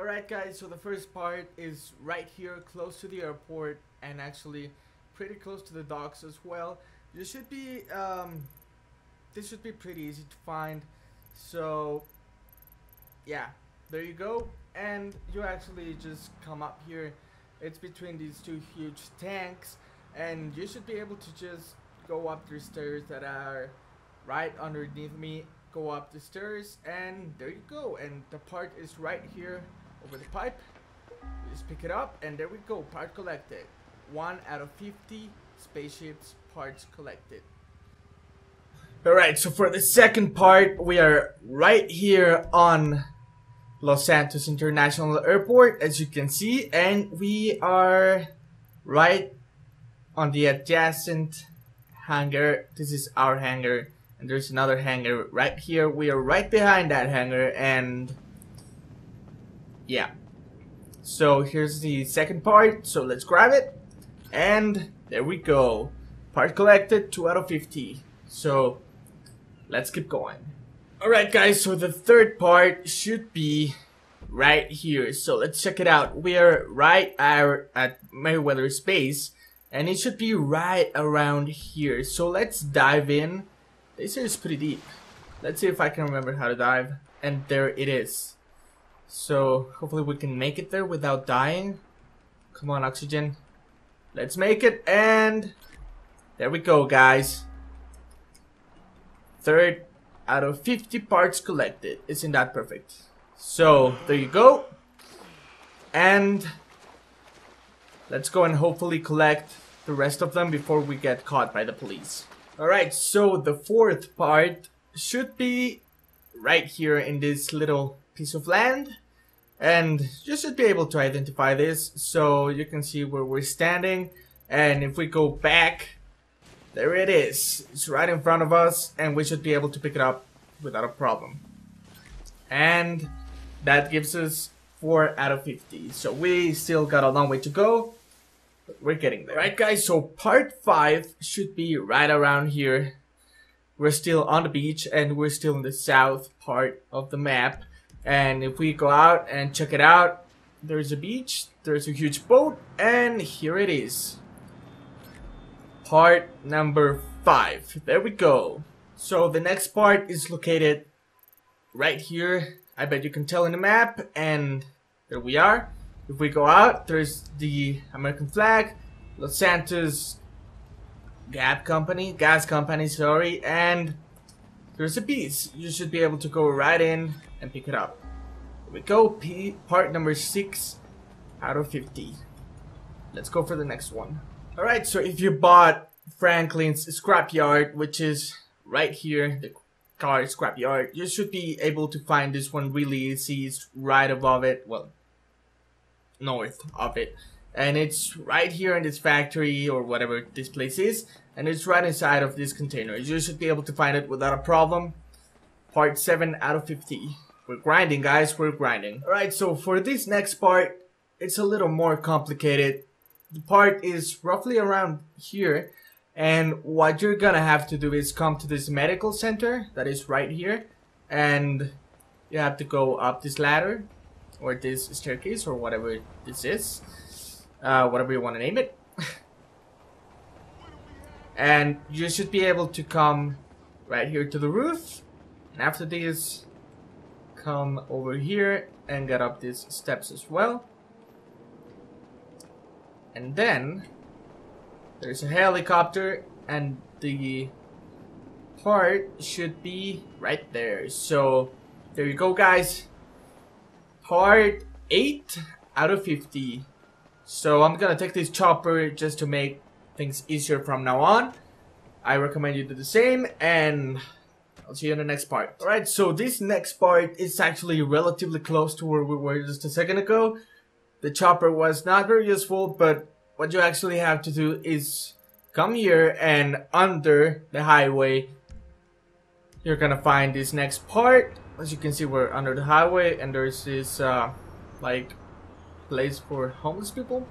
Alright guys, so the first part is right here close to the airport and actually pretty close to the docks as well. This should be pretty easy to find. So yeah, there you go, and you actually just come up here. It's between these two huge tanks, and you should be able to just go up the stairs that are right underneath me. Go up the stairs, and there you go, and the part is right here over the pipe. You just pick it up, and there we go, part collected. 1 out of 50 spaceships parts collected. Alright, so for the second part, we are right here on Los Santos International Airport, as you can see, and we are right on the adjacent hangar. This is our hangar, and there's another hangar right here. We are right behind that hangar, and yeah. So here's the second part, so let's grab it, and there we go. Part collected, 2 out of 50. So let's keep going. Alright guys, so the third part should be right here. So let's check it out. We are right at Merriweather Space, and it should be right around here. So let's dive in. This is pretty deep. Let's see if I can remember how to dive. And there it is. So hopefully we can make it there without dying. Come on, oxygen. Let's make it, and there we go, guys. 3rd out of 50 parts collected. Isn't that perfect? So there you go, and let's go and hopefully collect the rest of them before we get caught by the police. Alright, so the fourth part should be right here in this little piece of land, and you should be able to identify this. So you can see where we're standing, and if we go back, there it is. It's right in front of us, and we should be able to pick it up without a problem. And that gives us 4 out of 50. So we still got a long way to go, but we're getting there. Right guys, so part 5 should be right around here. We're still on the beach, and we're still in the south part of the map. And if we go out and check it out, there's a beach, there's a huge boat, and here it is. Part number 5. There we go. So the next part is located right here. I bet you can tell in the map, and there we are. If we go out, there's the American flag, Los Santos gas company, sorry, and there's a piece. You should be able to go right in and pick it up. Here we go, part number 6 out of 50. Let's go for the next one. Alright, so if you bought Franklin's scrapyard, which is right here, the car scrapyard, you should be able to find this one really easy. It's right above it, well, north of it, and it's right here in this factory or whatever this place is, and it's right inside of this container. You should be able to find it without a problem. Part 7 out of 50. We're grinding, guys, we're grinding. Alright, so for this next part, it's a little more complicated. The part is roughly around here, and what you're gonna have to do is come to this medical center that is right here, and you have to go up this ladder or this staircase or whatever this is, whatever you want to name it. And you should be able to come right here to the roof, and after this come over here and get up these steps as well. And then there's a helicopter, and the part should be right there. So there you go, guys. Part 8 out of 50. So I'm gonna take this chopper just to make things easier from now on. I recommend you do the same, and I'll see you in the next part. Alright, so this next part is actually relatively close to where we were just a second ago. The chopper was not very useful, but what you actually have to do is come here, and under the highway you're gonna find this next part. As you can see, we're under the highway, and there's this like place for homeless people.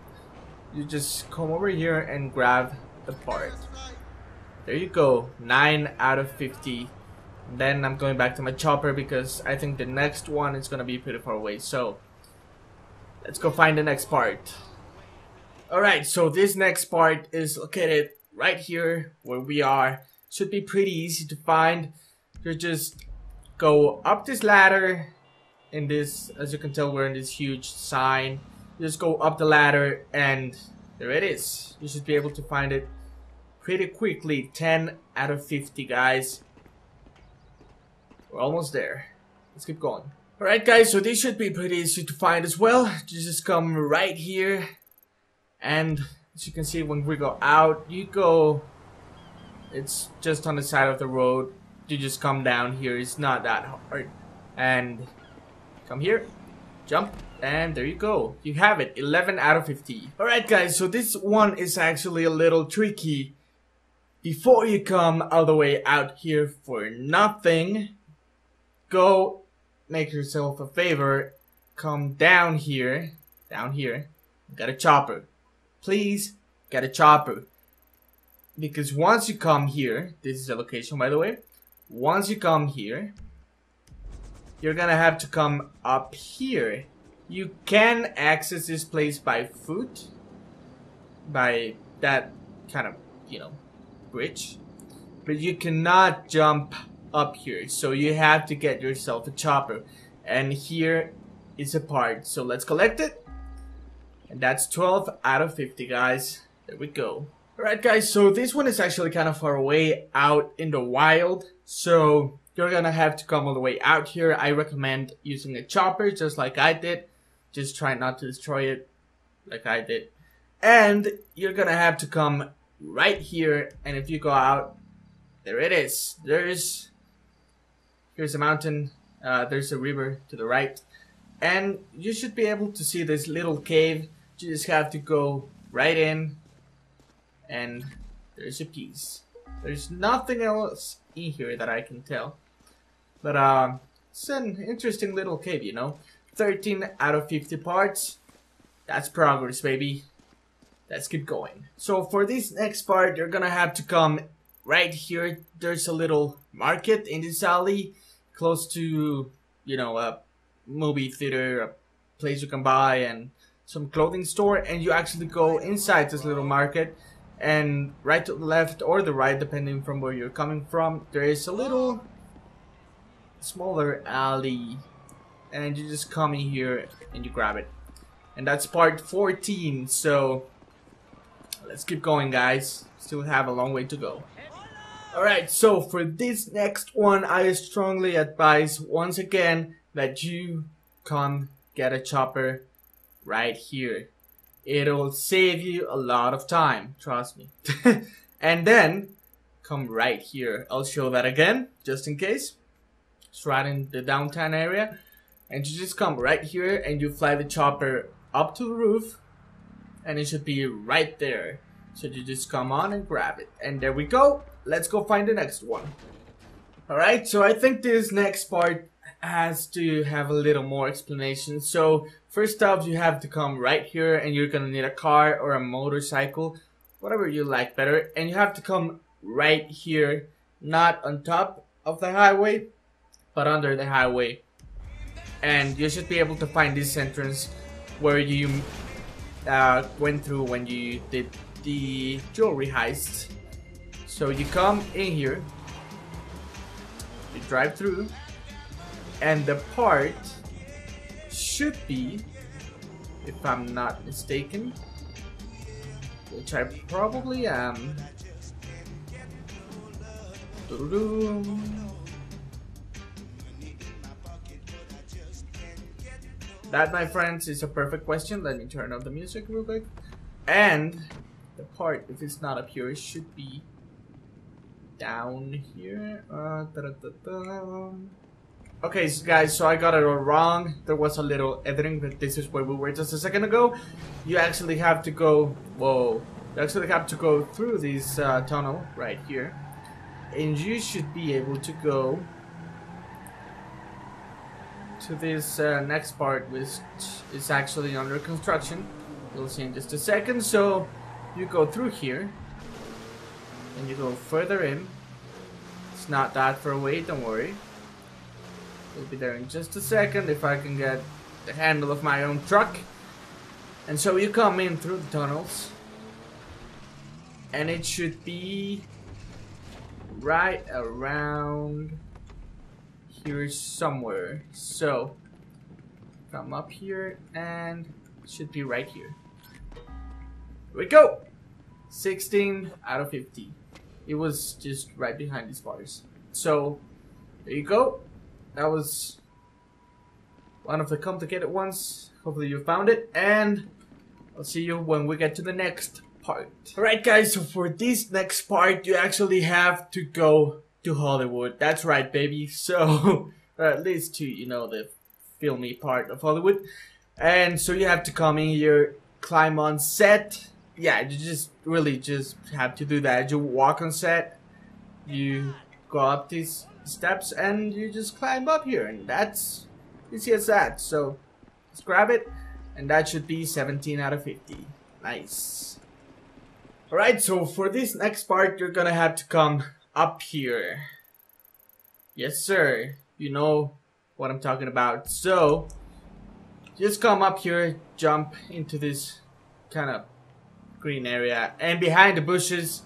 You just come over here and grab the part. There you go, 9 out of 50. Then I'm going back to my chopper because I think the next one is gonna be pretty far away. So let's go find the next part. Alright, so this next part is located right here where we are. Should be pretty easy to find. You just go up this ladder in this, as you can tell, we're in this huge sign. You just go up the ladder and there it is. You should be able to find it pretty quickly. 10 out of 50, guys. We're almost there. Let's keep going. Alright guys, so this should be pretty easy to find as well. You just come right here. And as you can see, when we go out, you go, it's just on the side of the road. You just come down here, it's not that hard. And come here, jump, and there you go. You have it, 11 out of 50. Alright guys, so this one is actually a little tricky. Before you come all the way out here for nothing, go make yourself a favor, come down here, get a chopper. Please get a chopper, because once you come here, this is the location by the way, once you come here, you're gonna have to come up here. You can access this place by foot, by that kind of, you know, bridge, but you cannot jump up here, so you have to get yourself a chopper. And here is a part, so let's collect it. And that's 12 out of 50, guys. There we go. Alright guys, so this one is actually kind of far away out in the wild, so you're gonna have to come all the way out here. I recommend using a chopper just like I did. Just try not to destroy it like I did. And you're gonna have to come right here, and if you go out, there it is. Here's a mountain, there's a river to the right, and you should be able to see this little cave. You just have to go right in, and there's a piece. There's nothing else in here that I can tell, but it's an interesting little cave, you know. 13 out of 50 parts. That's progress, baby. Let's keep going. So for this next part, you're gonna have to come right here. There's a little market in this alley, close to, you know, a movie theater, a place you can buy, and some clothing store. And you actually go inside this little market, and right to the left or the right, depending from where you're coming from, there is a little smaller alley, and you just come in here and you grab it. And that's part 14, so let's keep going, guys. Still have a long way to go. Alright, so for this next one, I strongly advise once again that you come get a chopper right here. It'll save you a lot of time, trust me. And then come right here. I'll show that again, just in case. It's right in the downtown area. And you just come right here and you fly the chopper up to the roof, and it should be right there. So you just come on and grab it. And there we go. Let's go find the next one. Alright, so I think this next part has to have a little more explanation. So first off, you have to come right here, and you're gonna need a car or a motorcycle, whatever you like better. And you have to come right here, not on top of the highway, but under the highway. And you should be able to find this entrance where you went through when you did the jewelry heist. So you come in here, you drive through, and the part should be, if I'm not mistaken, which I probably am. That, my friends, is a perfect question. Let me turn off the music real quick. And the part, if it's not up here, it should be down here. Okay, so guys, so I got it all wrong. There was a little editing, but this is where we were just a second ago. You actually have to go, whoa, you actually have to go through this tunnel right here. And you should be able to go to this next part, which is actually under construction. You'll see in just a second. So you go through here and you go further in. It's not that far away, don't worry. We'll be there in just a second if I can get the handle of my own truck. And so you come in through the tunnels, and it should be right around here somewhere. So come up here and it should be right here. Here we go. 16 out of 50. It was just right behind these bars. So there you go. That was one of the complicated ones. Hopefully you found it, and I'll see you when we get to the next part. Alright guys, so for this next part you actually have to go to Hollywood. That's right, baby. So or at least to, you know, the filmy part of Hollywood. And so you have to come in here, climb on set. Yeah, you just really just have to do that. You walk on set, you go up these steps, and you just climb up here, and that's easy as that. So let's grab it, and that should be 17 out of 50. Nice. Alright, so for this next part, you're gonna have to come up here. Yes, sir. You know what I'm talking about. So just come up here, jump into this kind of green area, and behind the bushes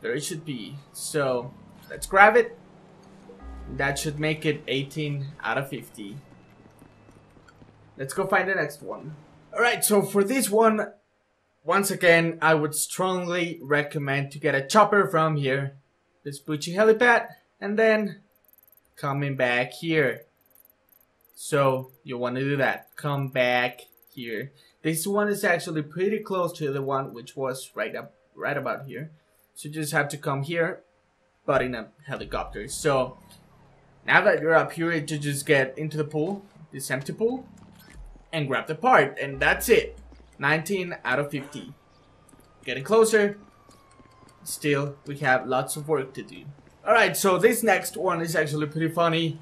there it should be. So let's grab it. That should make it 18 out of 50. Let's go find the next one. Alright, so for this one, once again, I would strongly recommend to get a chopper from here, this Bucci helipad, and then coming back here. So you want to do that. Come back here. This one is actually pretty close to the one which was right about here. So you just have to come here, but in a helicopter. So now that you're up here, you just get into the pool, this empty pool, and grab the part, and that's it. 19 out of 50. Getting closer. Still, we have lots of work to do. Alright, so this next one is actually pretty funny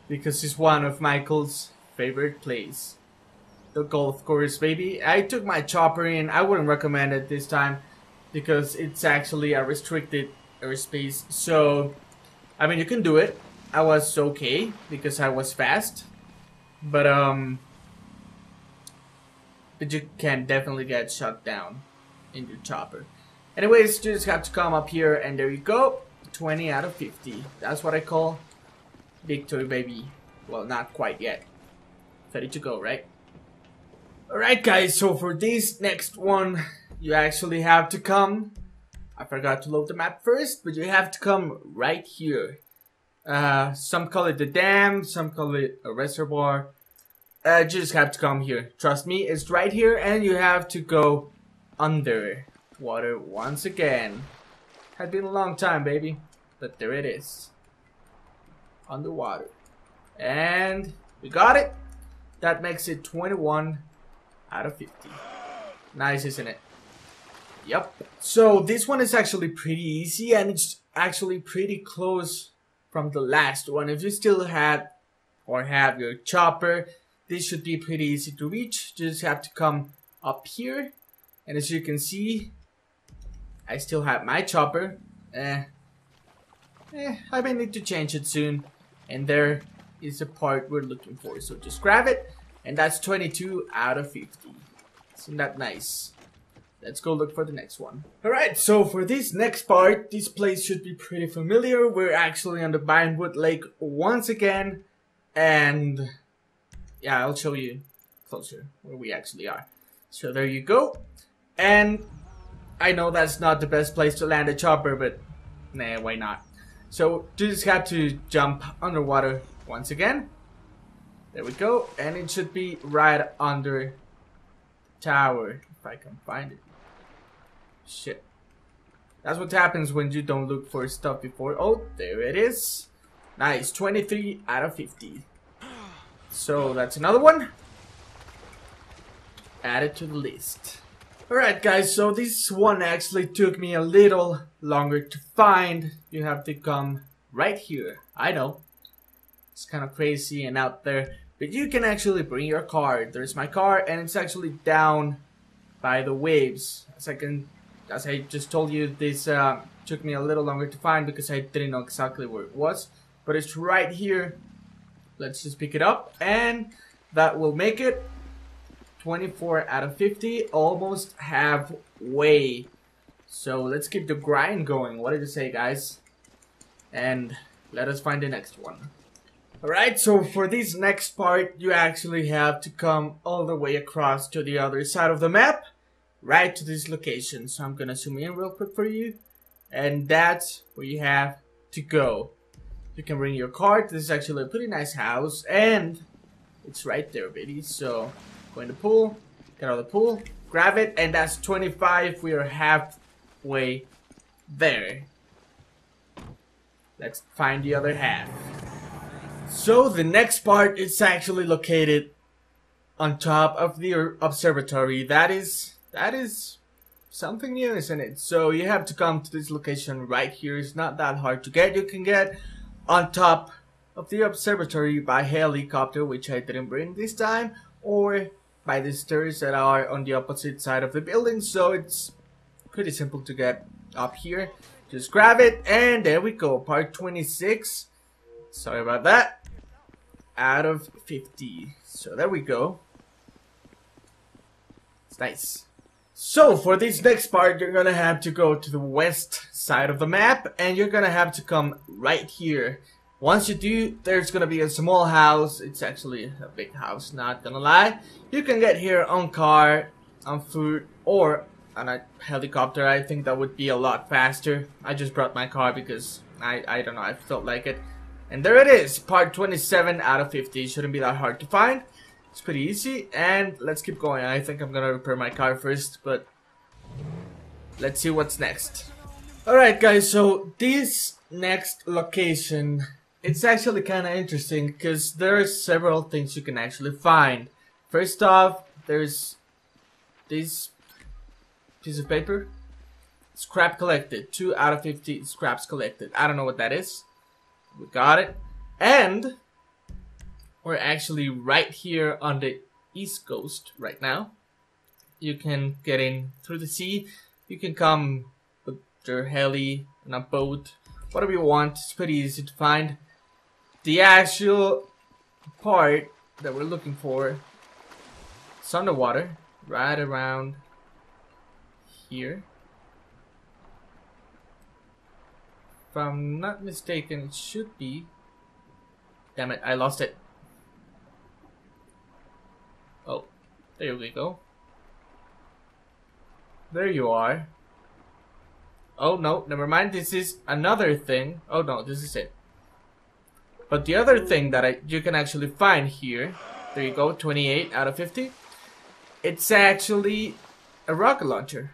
because it's one of Michael's favorite plays. The golf course, baby. I took my chopper in. I wouldn't recommend it this time because it's actually a restricted airspace. So, I mean, you can do it. I was okay because I was fast, but you can definitely get shot down in your chopper. Anyways, you just have to come up here, and there you go. 20 out of 50. That's what I call victory, baby. Well, not quite yet. 30 to go, right? Alright guys, so for this next one, you actually have to come. I forgot to load the map first, but you have to come right here. Some call it the dam, some call it a reservoir. You just have to come here. Trust me, it's right here, and you have to go under water once again. Had been a long time, baby, but there it is. Underwater. And we got it. That makes it 21 out of 50. Nice, isn't it? Yep. So this one is actually pretty easy, and it's actually pretty close from the last one. If you still had or have your chopper, this should be pretty easy to reach. You just have to come up here, and as you can see, I still have my chopper. I may need to change it soon, and there is the part we're looking for. So just grab it, and that's 22 out of 50. Isn't that nice? Let's go look for the next one. Alright, so for this next part, this place should be pretty familiar. We're actually on the Vinewood Lake once again, and yeah, I'll show you closer where we actually are. So there you go. And I know that's not the best place to land a chopper, but nah, why not? So you just have to jump underwater once again. There we go. And it should be right under the tower, if I can find it. Shit. That's what happens when you don't look for stuff before. Oh, there it is. Nice. 23 out of 50. So that's another one. Add it to the list. Alright guys, so this one actually took me a little longer to find. You have to come right here. I know. It's kind of crazy and out there. But you can actually bring your car. There's my car, and it's actually down by the waves. As I just told you, this took me a little longer to find because I didn't know exactly where it was. But it's right here. Let's just pick it up, and that will make it 24 out of 50, almost halfway. So let's keep the grind going. What did you say, guys? And let us find the next one. Alright, so for this next part, you actually have to come all the way across to the other side of the map, right to this location. So I'm gonna zoom in real quick for you, and that's where you have to go. You can bring your cart. This is actually a pretty nice house, and it's right there, baby. So go in the pool, get out of the pool, grab it, and that's 25. We are halfway there. Let's find the other half. So the next part is actually located on top of the observatory. That is something new, isn't it? So you have to come to this location right here. It's not that hard to get. You can get on top of the observatory by helicopter, which I didn't bring this time, or by the stairs that are on the opposite side of the building. So it's pretty simple to get up here. Just grab it, and there we go. Part 26. Sorry about that. Out of 50. So there we go. It's nice. So for this next part, you're gonna have to go to the west side of the map, and you're gonna have to come right here. Once you do, there's gonna be a small house. It's actually a big house, not gonna lie. You can get here on car, on foot, or on a helicopter. I think that would be a lot faster. I just brought my car because I don't know, I felt like it. And there it is, part 27 out of 50. Shouldn't be that hard to find. It's pretty easy, and let's keep going. I think I'm gonna repair my car first, but let's see what's next. Alright guys, so this next location, it's actually kinda interesting because there are several things you can actually find. First off, there's this piece of paper. Scrap collected, 2 out of 50 scraps collected. I don't know what that is. We got it. And we're actually right here on the East Coast right now. You can get in through the sea. You can come with your heli on a boat, whatever you want. It's pretty easy to find. The actual part that we're looking for is underwater, right around here. If I'm not mistaken, it should be. Damn it, I lost it. Oh, there we go. There you are. Oh no, never mind. This is another thing. Oh no, this is it. But the other thing that you can actually find here, there you go, 28 out of 50. It's actually a rocket launcher.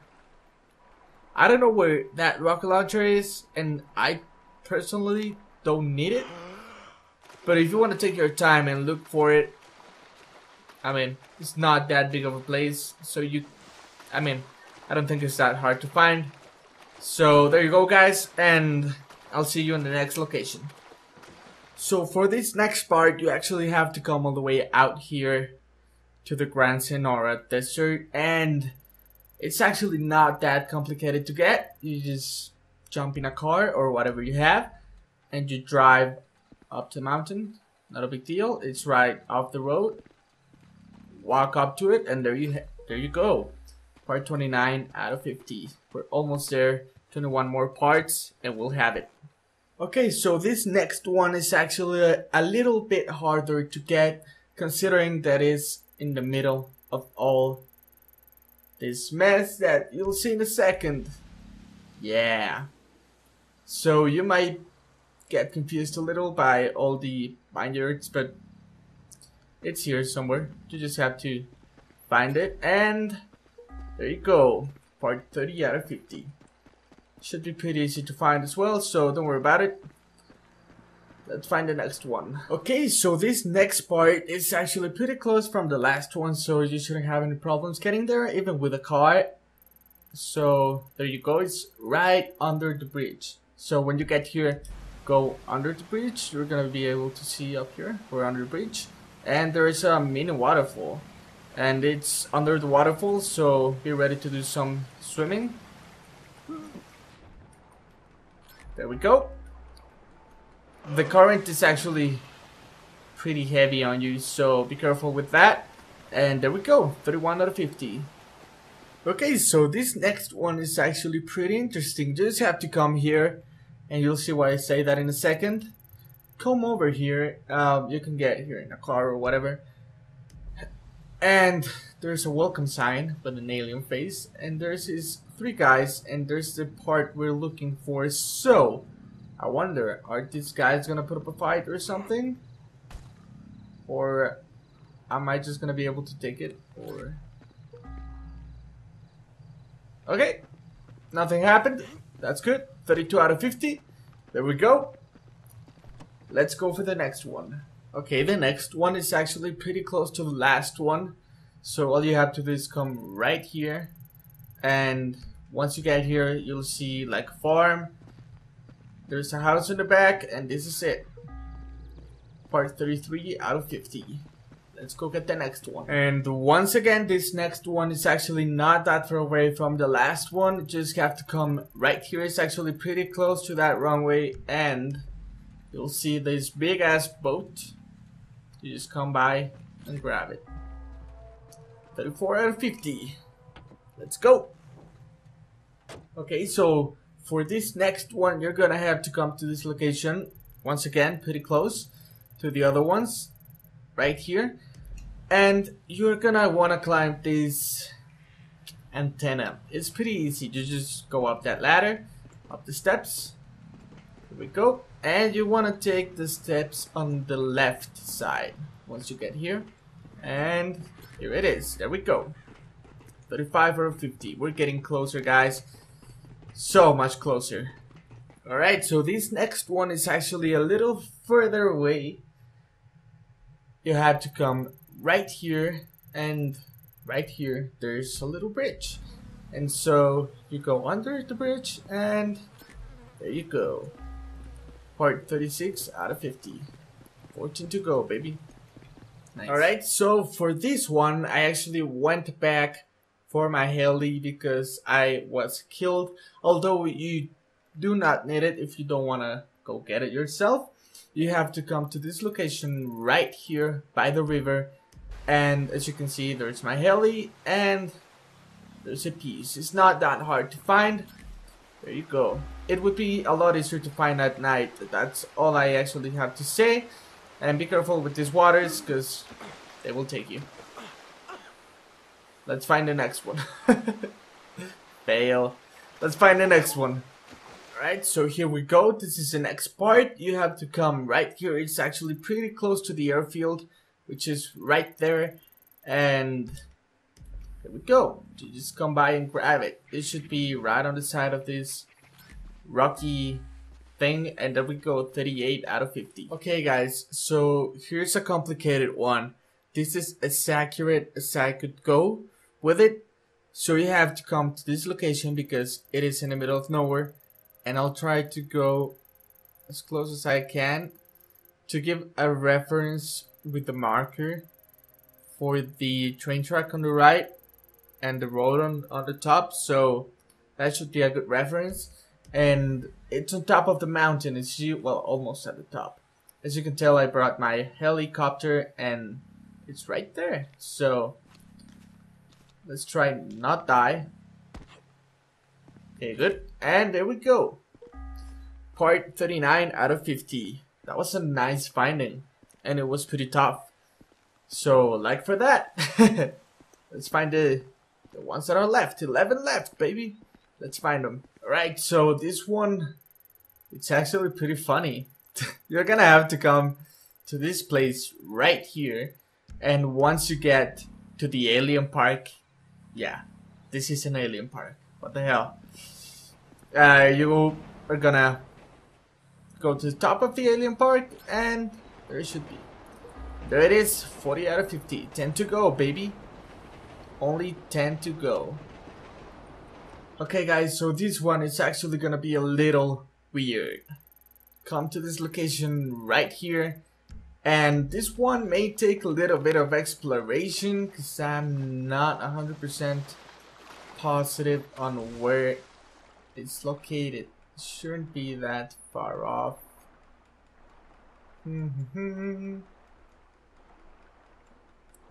I don't know where that rocket launcher is, and I personally don't need it. But if you want to take your time and look for it, I mean, it's not that big of a place, so I don't think it's that hard to find. So there you go guys, and I'll see you in the next location. So for this next part, you actually have to come all the way out here to the Grand Senora Desert, and it's actually not that complicated to get. You just jump in a car or whatever you have, and you drive up the mountain. Not a big deal. It's right off the road. Walk up to it, and there you go. Part 29 out of 50. We're almost there. 21 more parts, and we'll have it. Okay, so this next one is actually a little bit harder to get, considering that it's in the middle of all this mess that you'll see in a second. Yeah. So you might get confused a little by all the vineyards, but it's here somewhere. You just have to find it, and there you go. Part 30 out of 50. Should be pretty easy to find as well, so don't worry about it. Let's find the next one. Okay, so this next part is actually pretty close from the last one, so you shouldn't have any problems getting there, even with a car. So there you go, it's right under the bridge. So when you get here, go under the bridge. You're gonna be able to see up here, we're under the bridge. And there is a mini waterfall. And it's under the waterfall, so be ready to do some swimming. There we go. The current is actually pretty heavy on you, so be careful with that. And there we go, 31 out of 50. Okay, so this next one is actually pretty interesting. Just have to come here, and you'll see why I say that in a second. Come over here, you can get here in a car or whatever. And there's a welcome sign, but an alien face. And there's these 3 guys, and there's the part we're looking for. So, I wonder, are these guys gonna put up a fight or something? Or am I just gonna be able to take it? Or... okay, nothing happened. That's good. 32 out of 50. There we go. Let's go for the next one. Okay, the next one is actually pretty close to the last one. So all you have to do is come right here. And once you get here, you'll see like a farm. There's a house in the back, and this is it. Part 33 out of 50. Let's go get the next one. And once again, this next one is actually not that far away from the last one. You just have to come right here. It's actually pretty close to that runway, and you'll see this big ass boat. You just come by and grab it. 34 out of 50. Let's go. Okay, so for this next one, you're gonna have to come to this location. Once again, pretty close to the other ones. Right here. And you're gonna wanna climb this antenna. It's pretty easy. You just go up that ladder, up the steps. Here we go. And you wanna take the steps on the left side once you get here. And here it is. There we go. 35 out of 50. We're getting closer, guys. So much closer. Alright, so this next one is actually a little further away. You have to come right here, and right here there's a little bridge. And so you go under the bridge, and there you go. Part 36 out of 50. 14 to go, baby. Nice. Alright, so for this one, I actually went back for my heli because I was killed. Although you do not need it if you don't want to go get it yourself. You have to come to this location right here by the river. And as you can see, there's my heli and there's a piece. It's not that hard to find. There you go. It would be a lot easier to find at night. That's all I actually have to say. And be careful with these waters because they will take you. Let's find the next one. Fail. Let's find the next one. Alright, so here we go. This is the next part. You have to come right here. It's actually pretty close to the airfield, which is right there. And here we go. You just come by and grab it. It should be right on the side of this rocky thing. And there we go, 38 out of 50. Okay guys, so here's a complicated one. This is as accurate as I could go with it. So you have to come to this location because it is in the middle of nowhere. And I'll try to go as close as I can to give a reference with the marker for the train track on the right and the road on the top. So that should be a good reference. And it's on top of the mountain. It's, well, almost at the top. As you can tell, I brought my helicopter and it's right there. So let's try not die. Okay, good. And there we go. Part 39 out of 50. That was a nice finding. And it was pretty tough. So, like for that. Let's find the ones that are left. 11 left, baby. Let's find them. Alright, so this one, it's actually pretty funny. You're gonna have to come to this place right here. And once you get to the alien park, yeah, this is an alien park. What the hell? You are gonna go to the top of the alien park, and there it should be. There it is, 40 out of 50. 10 to go, baby. Only 10 to go. Okay guys, so this one is actually gonna be a little weird. Come to this location right here. And this one may take a little bit of exploration because I'm not 100% positive on where it's located. It shouldn't be that far off.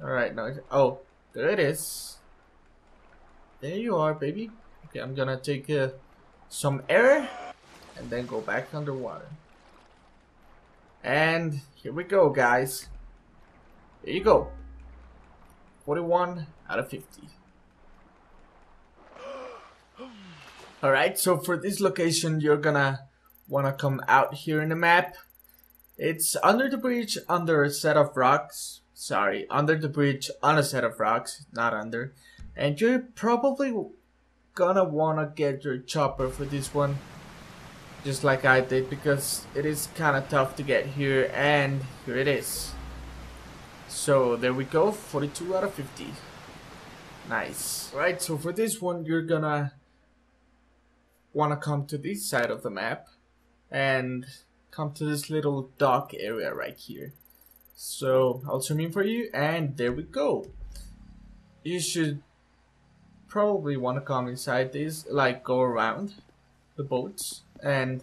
Alright, now, oh, there it is. There you are, baby. Okay, I'm gonna take some air and then go back underwater. And here we go, guys. There you go. 41 out of 50. Alright, so for this location, you're gonna wanna come out here in the map. It's under the bridge, under a set of rocks. Sorry, under the bridge, on a set of rocks, not under. And you're probably gonna wanna get your chopper for this one, just like I did, because it is kinda tough to get here, and here it is. So there we go, 42 out of 50. Nice. Right, so for this one, you're gonna wanna come to this side of the map and come to this little dock area right here. So I'll zoom in for you, and there we go. You should probably want to come inside this, like go around the boats, and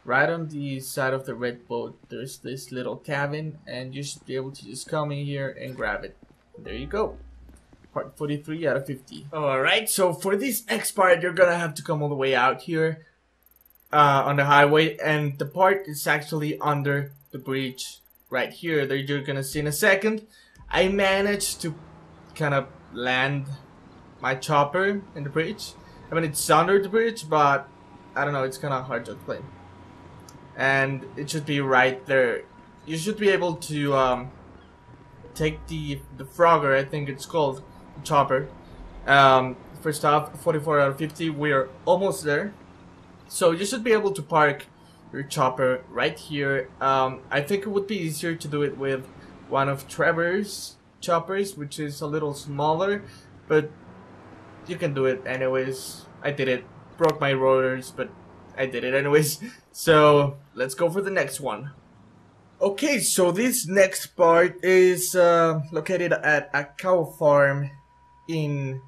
right on the side of the red boat there's this little cabin, and you should be able to just come in here and grab it. There you go. Part 43 out of 50. Alright, so for this next part you're gonna have to come all the way out here on the highway, and the part is actually under the bridge right here that you're gonna see in a second. I managed to kind of land my chopper in the bridge. I mean, it's under the bridge, but I don't know, it's kind of hard to explain. And it should be right there. You should be able to take the Frogger, I think it's called, the chopper. First off, 44 out of 50, we're almost there. So you should be able to park your chopper right here. I think it would be easier to do it with one of Trevor's choppers, which is a little smaller, but you can do it anyways. I did it, broke my rotors, but I did it anyways. So let's go for the next one. Okay, so this next part is located at a cow farm in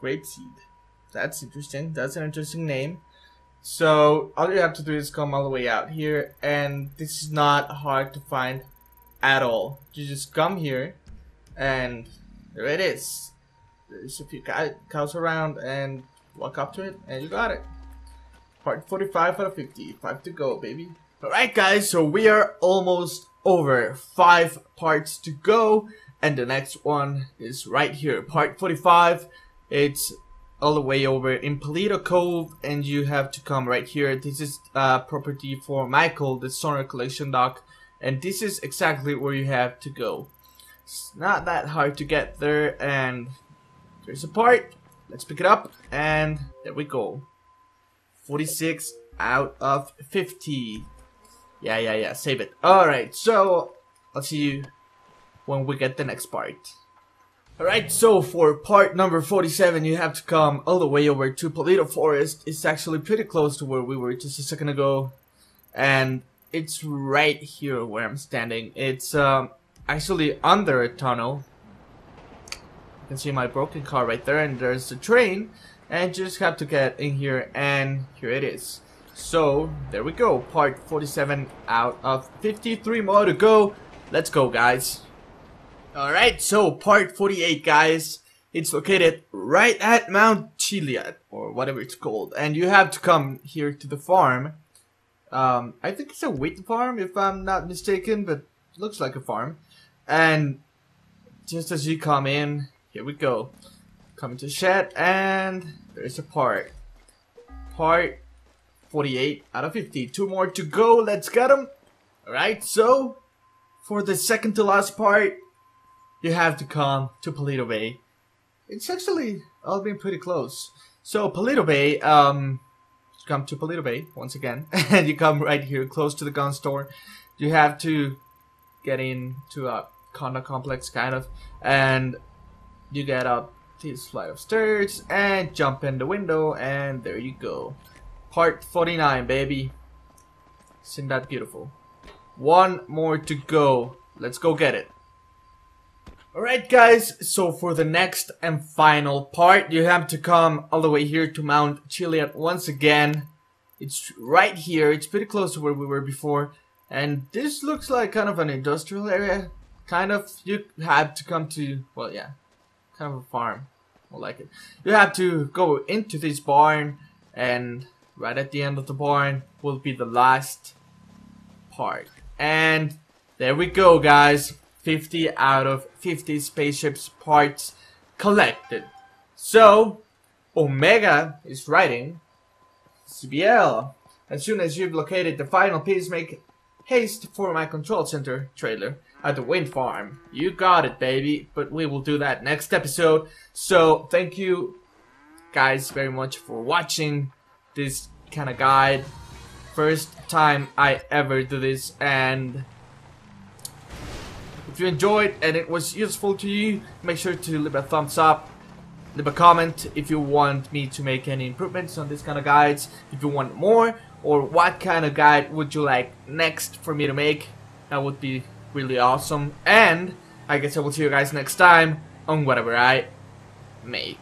Grapeseed. That's interesting. That's an interesting name. So all you have to do is come all the way out here, and this is not hard to find at all. You just come here, and there it is. There's a few cows around, and walk up to it, and you got it. Part 45 out of 50. 5 to go, baby. Alright guys, so we are almost over. 5 parts to go, and the next one is right here. Part 45. It's all the way over in Palito Cove, and you have to come right here. This is property for Michael, the Sonar Collection Dock, and this is exactly where you have to go. It's not that hard to get there, and there's a part. Let's pick it up, and there we go. 46 out of 50. Yeah, save it. Alright, so I'll see you when we get the next part. Alright, so for part number 47, you have to come all the way over to Palito Forest. It's actually pretty close to where we were just a second ago, and it's right here where I'm standing. It's actually under a tunnel. You can see my broken car right there, and there's the train, and you just have to get in here, and here it is. So there we go, part 47 out of 53 more to go. Let's go, guys. Alright, so part 48, guys. It's located right at Mount Chiliad, or whatever it's called, and you have to come here to the farm. I think it's a wheat farm, if I'm not mistaken, but it looks like a farm. And just as you come in, here we go. Come into shed, and there's a part. Part 48 out of 50. 2 more to go, let's get them. Alright, so for the second to last part, you have to come to Palito Bay. It's actually all been pretty close. So Palito Bay, come to Palito Bay once again, and you come right here close to the gun store. You have to get into a condo complex kind of, and you get up this flight of stairs and jump in the window, and there you go. Part 49, baby. Isn't that beautiful? 1 more to go. Let's go get it. Alright guys, so for the next and final part, you have to come all the way here to Mount Chiliad once again. It's right here, it's pretty close to where we were before, and this looks like kind of an industrial area, kind of, you have to come to, well, yeah, kind of a farm, more like it. You have to go into this barn, and right at the end of the barn will be the last part. And there we go, guys. 50 out of 50 spaceships parts collected. So, Omega is writing, CBL, as soon as you've located the final piece, make haste for my control center trailer at the wind farm. You got it, baby, but we will do that next episode. So, thank you guys very much for watching this kind of guide. First time I ever do this, and if you enjoyed and it was useful to you, make sure to leave a thumbs up, leave a comment if you want me to make any improvements on this kind of guides, if you want more, or what kind of guide would you like next for me to make. That would be really awesome. And I guess I will see you guys next time on whatever I make.